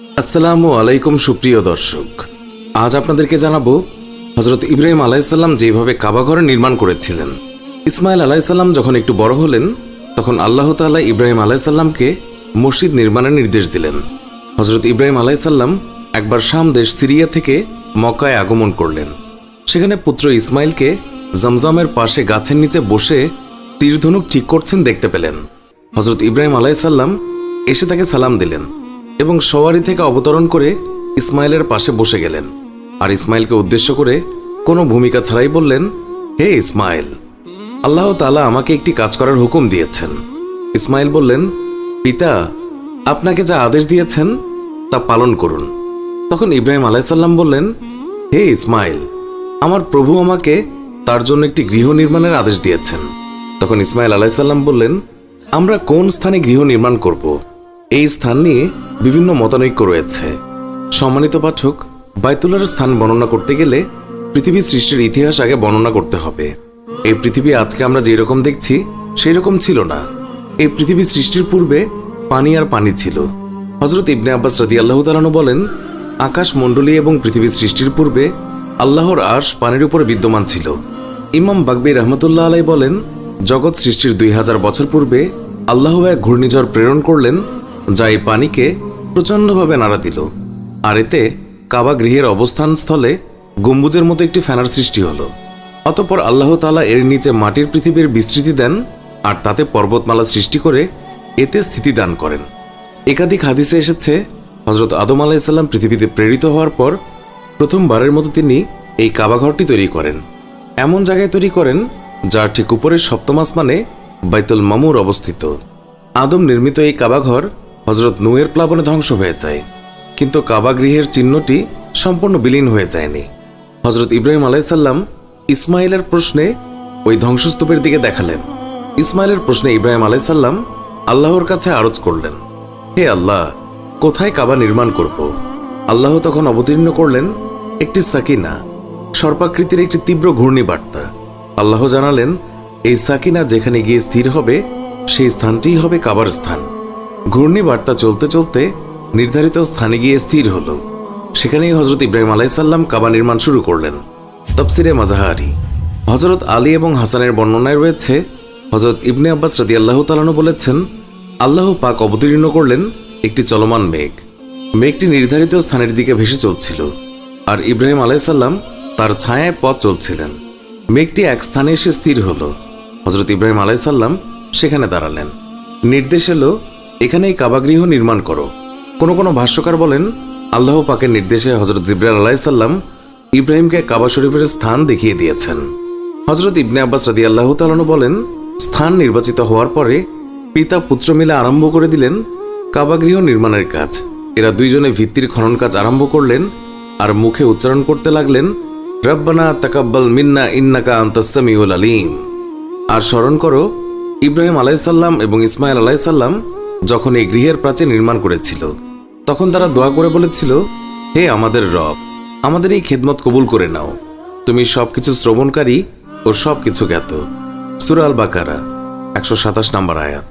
আসসালামু আলাইকুম সুপ্রিয় দর্শক, আজ আপনাদেরকে জানাবো হজরত ইব্রাহিম আলাইসাল্লাম যেভাবে কাবাঘর নির্মাণ করেছিলেন। ইসমাইল আলাইসাল্লাম যখন একটু বড় হলেন তখন আল্লাহ তাআলা ইব্রাহিম আলাইসাল্লামকে মসজিদ নির্মাণের নির্দেশ দিলেন। হজরত ইব্রাহিম আলাইসাল্লাম একবার শাম দেশ সিরিয়া থেকে মক্কায় আগমন করলেন। সেখানে পুত্র ইসমাইলকে জমজমের পাশে গাছের নিচে বসে তীরধনুক ঠিক করছেন দেখতে পেলেন। হজরত ইব্রাহিম আলাইসাল্লাম এসে তাকে সালাম দিলেন এবং সওয়ারি থেকে অবতরণ করে ইসমাইলের পাশে বসে গেলেন। আর ইসমাইলকে উদ্দেশ্য করে কোনো ভূমিকা ছাড়াই বললেন, হে ইসমাইল, আল্লাহ তাআলা আমাকে একটি কাজ করার হুকুম দিয়েছেন। ইসমাইল বললেন, পিতা, আপনাকে যা আদেশ দিয়েছেন তা পালন করুন। তখন ইব্রাহিম আলাইসাল্লাম বললেন, হে ইসমাইল, আমার প্রভু আমাকে তার জন্য একটি গৃহ নির্মাণের আদেশ দিয়েছেন। তখন ইসমাইল আলাইসাল্লাম বললেন, আমরা কোন স্থানে গৃহ নির্মাণ করব? এই স্থান নিয়ে বিভিন্ন মতানৈক্য রয়েছে। সম্মানিত পাঠক, বাইতুল্লাহর স্থান বর্ণনা করতে গেলে পৃথিবী সৃষ্টির ইতিহাস আগে বর্ণনা করতে হবে। এই পৃথিবী আজকে আমরা যেই রকম দেখছি সেই রকম ছিল না। এই পৃথিবী সৃষ্টির পূর্বে পানি আর পানি ছিল। হযরত ইবনে আব্বাস রাদিয়াল্লাহু তাআলা আনহু বলেন, আকাশ মণ্ডলী এবং পৃথিবী সৃষ্টির পূর্বে আল্লাহর আরশ পানির উপরে বিদ্যমান ছিল। ইমাম বাগবী রাহমাতুল্লাহ আলাইহি বলেন, জগৎ সৃষ্টির 2000 বছর পূর্বে আল্লাহ এক ঘূর্ণিঝড় প্রেরণ করলেন, যা এই পানিকে প্রচণ্ডভাবে নাড়া দিল। আর এতে কাবা গৃহের অবস্থান স্থলে গম্বুজের মতো একটি ফ্যানার সৃষ্টি হলো। অতঃপর আল্লাহ তাআলা এর নিচে মাটির পৃথিবীর বিস্তৃতি দেন আর তাতে পর্বতমালা সৃষ্টি করে এতে স্থিতি দান করেন। একাধিক হাদিসে এসেছে, হযরত আদম আলাইহিসসালাম পৃথিবীতে প্রেরিত হওয়ার পর প্রথমবারের মতো তিনি এই কাবাঘরটি তৈরি করেন। এমন জায়গায় তৈরি করেন যার ঠিক উপরের সপ্তম আসমানে বাইতুল মামুর অবস্থিত। আদম নির্মিত এই কাবাঘর হযরত নূহের প্লাবনে ধ্বংস হয়ে যায়, কিন্তু কাবা গৃহের চিহ্নটি সম্পূর্ণ বিলীন হয়ে যায়নি। হযরত ইব্রাহিম আলাইহিসসালাম ইসমাইলের প্রশ্নে ওই ধ্বংসস্তূপের দিকে দেখালেন। ইসমাইলের প্রশ্নে ইব্রাহিম আলাইহিসসালাম আল্লাহর কাছে আরজ করলেন, হে আল্লাহ, কোথায় কাবা নির্মাণ করব? আল্লাহ তখন অবতীর্ণ করলেন একটি সাকিনা, সর্পাকৃতির একটি তীব্র ঘূর্ণিবার্তা। আল্লাহ জানালেন, এই সাকিনা যেখানে গিয়ে স্থির হবে সেই স্থানটিই হবে কাবার স্থান। ঘূর্ণিবার্তা চলতে চলতে নির্ধারিত স্থানে গিয়ে স্থির হলো। সেখানেই হযরত ইব্রাহিম আলাইহিসসালাম কাবা নির্মাণ শুরু করলেন। তাফসিরে মাজাহারি। হযরত আলী এবং হাসানের বর্ণনায় রয়েছে, হযরত ইবনে আব্বাস রাদিয়াল্লাহু তাআলা আনহু বলেছেন, আল্লাহ পাক অবতীর্ণ করলেন একটি চলমান মেঘ। মেঘটি নির্ধারিত স্থানের দিকে ভেসে চলছিল আর ইব্রাহিম আলাইহিসসালাম তার ছায়ায় পথ চলছিলেন। মেঘটি এক স্থানে এসে স্থির হলো। হযরত ইব্রাহিম আলাইহিসসালাম সেখানে দাঁড়ালেন। নির্দেশ এলো, এখানেই কাবাগৃহ নির্মাণ করো। কোনো কোনো ভাষ্যকার বলেন, আল্লাহ পাকের নির্দেশে হযরত জিবরাইল আলাইহিসসালাম ইব্রাহিমকে কাবা শরীফের স্থান দেখিয়ে দিয়েছেন। হযরত ইবনে আব্বাস রাদিয়াল্লাহু তাআলা আনহু বলেন, স্থান নির্বাচিত হওয়ার পরে পিতা পুত্র মিলে আরম্ভ করে দিলেন কাবাগৃহ নির্মাণের কাজ। এরা দুইজনে ভিত্তির খনন কাজ আরম্ভ করলেন আর মুখে উচ্চারণ করতে লাগলেন, রব্বানা তাকাব্বাল মিন্না ইন্নাকা আনতাস সামিউল আলিম। আর স্মরণ করো, ইব্রাহিম আলাইহিসসালাম এবং ইসমাইল আলাইহিসসালাম যখন এই গৃহের প্রাচীর নির্মাণ করেছিল তখন তারা দোয়া করে বলেছিল, হে আমাদের রব, আমাদের এই খেদমত কবুল করে নাও। তুমি সবকিছু শ্রবণকারী ও সবকিছু জ্ঞাত। সূরা আল বাকারা 127 নম্বর আয়াত।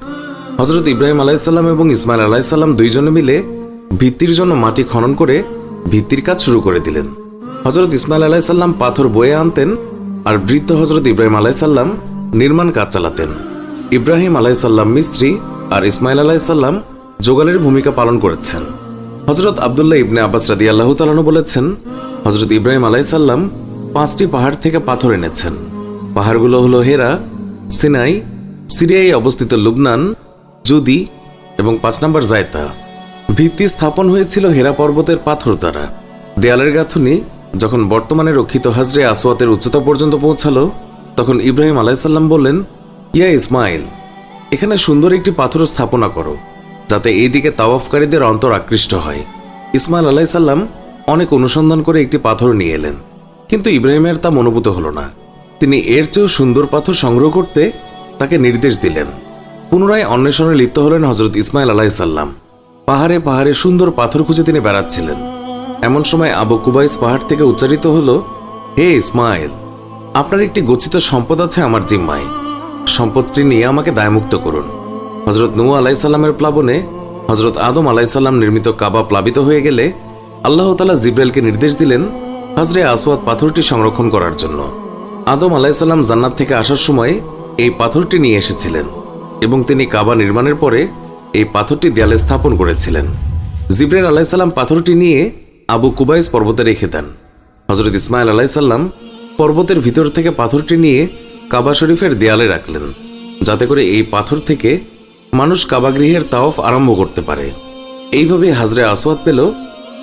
হযরত ইব্রাহিম আলাইহিসসালাম এবং ইসমাইল আলাইহিসসালাম দুইজনে মিলে ভিত্তির জন্য মাটি খনন করে ভিত্তির কাজ শুরু করে দিলেন। হযরত ইসমাইল আলাইহিসসালাম পাথর বয়ে আনতেন আর বৃদ্ধ হযরত ইব্রাহিম আলাইহিসসালাম নির্মাণ কাজ চালাতেন। ইব্রাহিম আলাইহিসসালাম মিস্ত্রি আর ইসমাইল আলাইহিসসালাম যোগালের ভূমিকা পালন করেছেন। হযরত আব্দুল্লাহ ইবনে আব্বাস রাদিয়াল্লাহু তাআলা আনহু বলেছেন, হযরত ইব্রাহিম আলাইহিসসালাম 5টি পাহাড় থেকে পাথর এনেছেন। পাহাড়গুলো হলো হেরা, সিনাই, সিরিয়ায় অবস্থিত লুবনান, জুদি এবং 5 নম্বর জায়তা। ভিত্তি স্থাপন হয়েছিল হেরা পর্বতের পাথর দ্বারা। দেয়ালের গাঁথুনি যখন বর্তমানে রক্ষিত হাজরে আসওয়াতের উচ্চতা পর্যন্ত পৌঁছালো তখন ইব্রাহিম আলাইহিসসালাম বললেন, ইয়া ইসমাইল, এখানে সুন্দর একটি পাথর স্থাপনা করো যাতে এই দিকে তাওয়াফকারীদের অন্তর আকৃষ্ট হয়। ইসমাইল আলাইহিসসালাম অনেক অনুসন্ধান করে একটি পাথর নিয়ে এলেন, কিন্তু ইব্রাহিমের তা মনোভূত হলো না। তিনি এর চেয়েও সুন্দর পাথর সংগ্রহ করতে তাকে নির্দেশ দিলেন। পুনরায় অন্বেষণে লিপ্ত হলেন হযরত ইসমাইল আলাইহিসসালাম। পাহাড়ে পাহাড়ে সুন্দর পাথর খুঁজে তিনি বেড়াচ্ছিলেন। এমন সময় আবু কুবাইস পাহাড় থেকে উচ্চারিত হলো, হে ইসমাইল, আপনার একটি গচ্ছিত সম্পদ আছে আমার জিম্মায়। সম্পদটি নিয়ে আমাকে দায়মুক্ত করুন। হযরত নূহ আলাইহিসসালামের প্লাবনে হজরত আদম আলাইসাল্লাম নির্মিত কাবা প্লাবিত হয়ে গেলে আল্লাহ তাআলা জিব্রাইলকে নির্দেশ দিলেন হাজরে আসওয়াদ পাথরটি সংরক্ষণ করার জন্য। আদম আলাইসাল্লাম জান্নাত থেকে আসার সময় এই পাথরটি নিয়ে এসেছিলেন এবং তিনি কাবা নির্মাণের পরে এই পাথরটি দেয়ালে স্থাপন করেছিলেন। জিব্রাইল আলাইসাল্লাম পাথরটি নিয়ে আবু কুবাইস পর্বতে রেখে দেন। হজরত ইসমাইল আলাইসাল্লাম পর্বতের ভিতর থেকে পাথরটি নিয়ে কাবা শরীফের দেয়ালে রাখলেন, যাতে করে এই পাথর থেকে মানুষ কাবা গৃহের তাওয়াফ আরম্ভ করতে পারে। এইভাবে হাজরে আসওয়াদ পেল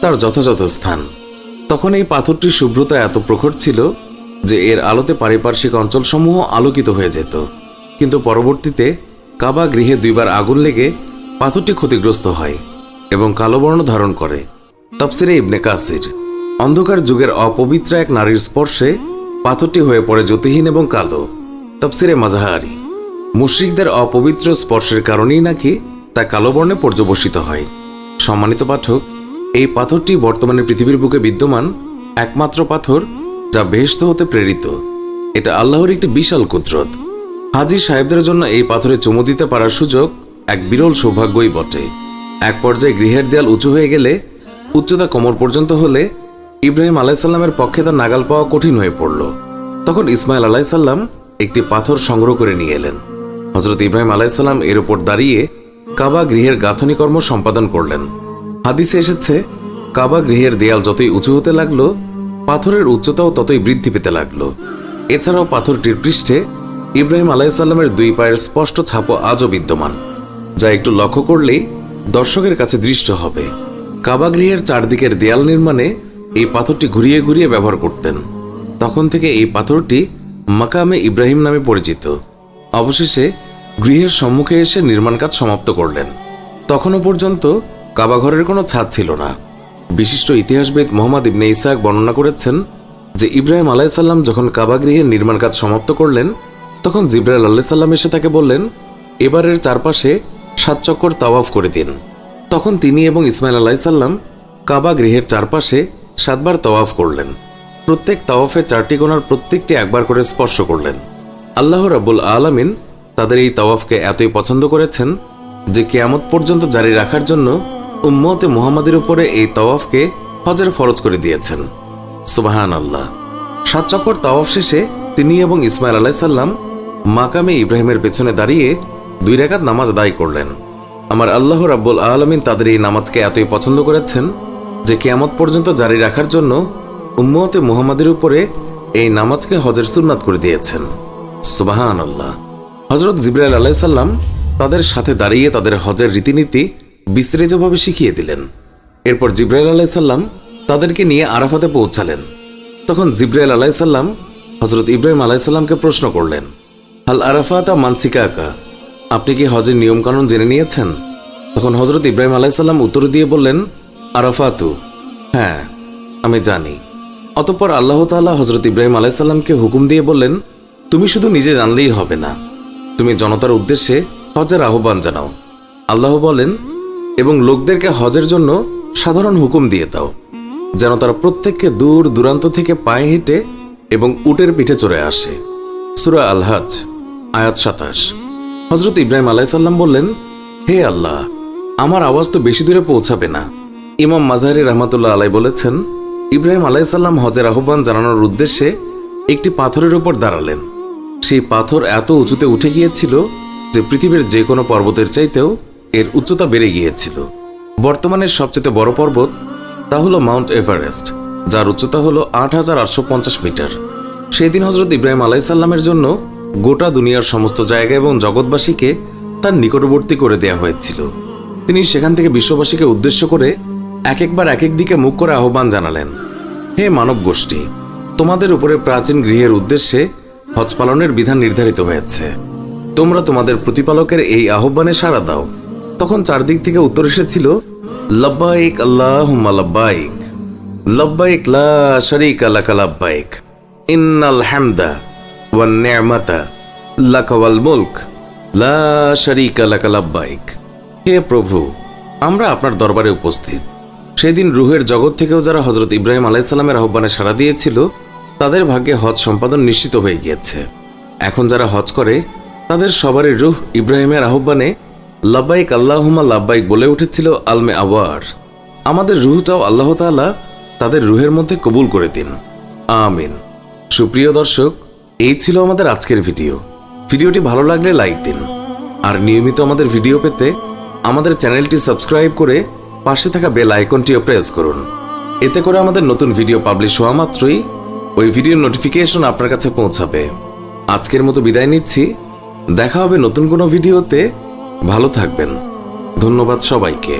তার যথাযথ স্থান। তখন এই পাথরটির শুভ্রতা এত প্রখর ছিল যে এর আলোতে পারিপার্শ্বিক অঞ্চলসমূহ আলোকিত হয়ে যেত, কিন্তু পরবর্তীতে কাবা গৃহে 2 বার আগুন লেগে পাথরটি ক্ষতিগ্রস্ত হয় এবং কালো বর্ণ ধারণ করে। তাফসিরে ইবনে কাসির, অন্ধকার যুগের অপবিত্রা এক নারীর স্পর্শে পাথরটি হয়ে পড়ে জ্যোতিহীন এবং কালো। তাফসিরে মাজাহারি, মুশরিকদের অপবিত্র স্পর্শের কারণেই নাকি তা কালো বর্ণে পর্যবসিত হয়। সম্মানিত পাঠক, এই পাথরটি বর্তমানে পৃথিবীর বুকে বিদ্যমান একমাত্র পাথর যা বেহেশত হতে প্রেরিত। এটা আল্লাহর একটি বিশাল কুদরত। হাজী সাহেবদের জন্য এই পাথরে চুমু দিতে পারার সুযোগ এক বিরল সৌভাগ্যই বটে। এক পর্যায়ে গৃহের দেয়াল উঁচু হয়ে গেলে, উচ্চতা কোমর পর্যন্ত হলে ইব্রাহিম আলাইসাল্লামের পক্ষে তা নাগাল পাওয়া কঠিন হয়ে পড়ল। তখন ইসমাইল আলাইসাল্লাম একটি পাথর সংগ্রহ করে নিয়ে এলেন। হজরত ইব্রাহিম আলাইসাল্লাম এর উপর দাঁড়িয়ে কাবা গৃহের গাঁথনি কর্ম সম্পাদন করলেন। হাদিসে এসেছে, কাবা গৃহের দেয়াল যতই উঁচু হতে লাগলো, পাথরের উচ্চতাও ততই বৃদ্ধি পেতে লাগলো। এছাড়াও পাথরটির পৃষ্ঠে ইব্রাহিম আলাইসাল্লামের 2 পায়ের স্পষ্ট ছাপও আজও বিদ্যমান, যা একটু লক্ষ্য করলেই দর্শকের কাছে দৃষ্ট হবে। কাবা গৃহের চারদিকের দেয়াল নির্মাণে এই পাথরটি ঘুরিয়ে ঘুরিয়ে ব্যবহার করতেন। তখন থেকে এই পাথরটি মাকামে ইব্রাহিম নামে পরিচিত। অবশেষে গৃহের সম্মুখে এসে নির্মাণ কাজ সমাপ্ত করলেন। তখনও পর্যন্ত কাবাঘরের কোনো ছাদ ছিল না। বিশিষ্ট ইতিহাসবিদ মোহাম্মদ ইবনে ইসহাক বর্ণনা করেছেন যে ইব্রাহিম আলাইসাল্লাম যখন কাবা গৃহের নির্মাণ কাজ সমাপ্ত করলেন, তখন জিব্রাইল আলাইসাল্লাম এসে তাকে বললেন, এবারের চারপাশে 7 চক্কর তাওয়াফ করে দিন। তখন তিনি এবং ইসমাইল আলাইসাল্লাম কাবা গৃহের চারপাশে 7 বার তাওয়াফ করলেন। প্রত্যেক তাওয়াফে 4টি কোণার প্রত্যেকটি একবার করে স্পর্শ করলেন। আল্লাহ রাব্বুল আলামিন তাদের এই তাওয়াফকে এতই পছন্দ করেছেন যে কিয়ামত পর্যন্ত জারি রাখার জন্য উম্মতে মুহাম্মাদের উপরে এই তাওয়াফকে হজের ফরজ করে দিয়েছেন। সুবহানাল্লাহ। 7 চক্কর তাওয়াফ শেষে তিনি এবং ইসমাইল আলাইসাল্লাম মাকামে ইব্রাহিমের পেছনে দাঁড়িয়ে 2 রাকাত নামাজ আদায় করলেন। আমার আল্লাহ রাব্বুল আলামিন তাদের এই নামাজকে এতই পছন্দ করেছেন যে কিয়ামত পর্যন্ত জারি রাখার জন্য উম্মতে মুহাম্মাদের উপরে এই নামাজকে হজের সুন্নাত করে দিয়েছেন। সুবহানাল্লাহ। হযরত জিবরাইল আলাইহিসসালাম তাদের সাথে দাঁড়িয়ে তাদের হজের রীতিনীতি বিস্তারিতভাবে শিখিয়ে দিলেন। এরপর জিবরাইল আলাইহিসসালাম তাদেরকে নিয়ে আরাফাতে পৌঁছালেন। তখন জিবরাইল আলাইহিসসালাম হযরত ইব্রাহিম আলাইহিসসালামকে প্রশ্ন করলেন, হাল আরাফাতা মানসিকাকা, আপনি কি হজের নিয়মকানুন জেনে নিয়েছেন? তখন হযরত ইব্রাহিম আলাইহিসসালাম উত্তর দিয়ে বললেন, আরাফাতু, হ্যাঁ আমি জানি। অতঃপর আল্লাহ তাআলা হযরত ইব্রাহিম আলাইহিসসালামকে হুকুম দিয়ে বললেন, তুমি শুধু নিজে জানলেই হবে না, তুমি জনতার উদ্দেশ্যে হজের আহ্বান জানাও। আল্লাহ বলেন, এবং লোকদেরকে হজের জন্য সাধারণ হুকুম দিয়ে দাও, যেন তারা প্রত্যেককে দূর দূরান্ত থেকে পায়ে হেঁটে এবং উটের পিঠে চড়ে আসে। সূরা আল হজ আয়াত 27। হযরত ইব্রাহিম আলাইহিসসালাম বললেন, হে আল্লাহ, আমার আওয়াজ তো বেশি দূরে পৌঁছাবে না। ইমাম মাযহারি রাহমাতুল্লাহ আলাইহি বলেছেন, ইব্রাহিম আলাইহিসসালাম হজের আহ্বান জানানোর উদ্দেশ্যে একটি পাথরের উপর দাঁড়ালেন। সেই পাথর এত উঁচুতে উঠে গিয়েছিল যে পৃথিবীর যে কোনো পর্বতের চাইতেও এর উচ্চতা বেড়ে গিয়েছিল। বর্তমানে সবচেয়ে বড় পর্বত তা হলো মাউন্ট এভারেস্ট, যার উচ্চতা হলো 8850 মিটার। সেই দিন হযরত ইব্রাহিম আলাইহিসসালামের জন্য গোটা দুনিয়ার সমস্ত জায়গা এবং জগৎবাসীকে তার নিকটবর্তী করে দেয়া হয়েছিল। তিনি সেখান থেকে বিশ্ববাসীকে উদ্দেশ্য করে এক একবার এক এক দিকে মুখ করে আহ্বান জানালেন, হে মানব গোষ্ঠী, তোমাদের উপরে প্রাচীন গৃহের উদ্দেশ্যে হজ পালনের বিধান নির্ধারিত হয়েছে। তোমরা তোমাদের প্রতিপালকের এই আহ্বানে সাড়া দাও। তখন চারদিক থেকে উত্তর এসেছিল, লব্বাইক আল্লাহুম্মা লব্বাইক, লব্বাইক লা শারীকা লাকা লব্বাইক, ইন্নাল হামদা ওয়ান নি'মাতা লাকা ওয়াল মুলক লা শারীকা লাকা লব্বাইক। হে প্রভু, আমরা আপনার দরবারে উপস্থিত। সেদিন রুহের জগৎ থেকেও যারা হযরত ইব্রাহিম আলাইহিসসালামের আহ্বানে সাড়া দিয়েছিল, তাদের ভাগ্যে হজ সম্পাদন নিশ্চিত হয়ে গিয়েছে। এখন যারা হজ করে তাদের সবারই রুহ ইব্রাহিমের আহ্বানে লাব্বাইক আল্লাহুম্মা লাব্বাইক বলে উঠেছিল আলমে আওয়ার। আমাদের রুহটাও আল্লাহ তাআলা তাদের রুহের মধ্যে কবুল করে দিন, আমিন। সুপ্রিয় দর্শক, এই ছিল আমাদের আজকের ভিডিওটি ভালো লাগলে লাইক দিন, আর নিয়মিত আমাদের ভিডিও পেতে আমাদের চ্যানেলটি সাবস্ক্রাইব করে পাশে থাকা বেল আইকনটিও প্রেস করুন। এতে করে আমাদের নতুন ভিডিও পাবলিশ হওয়া মাত্রই ওই ভিডিওর নোটিফিকেশন আপনার কাছে পৌঁছাবে। আজকের মতো বিদায় নিচ্ছি, দেখা হবে নতুন কোনো ভিডিওতে। ভালো থাকবেন, ধন্যবাদ সবাইকে।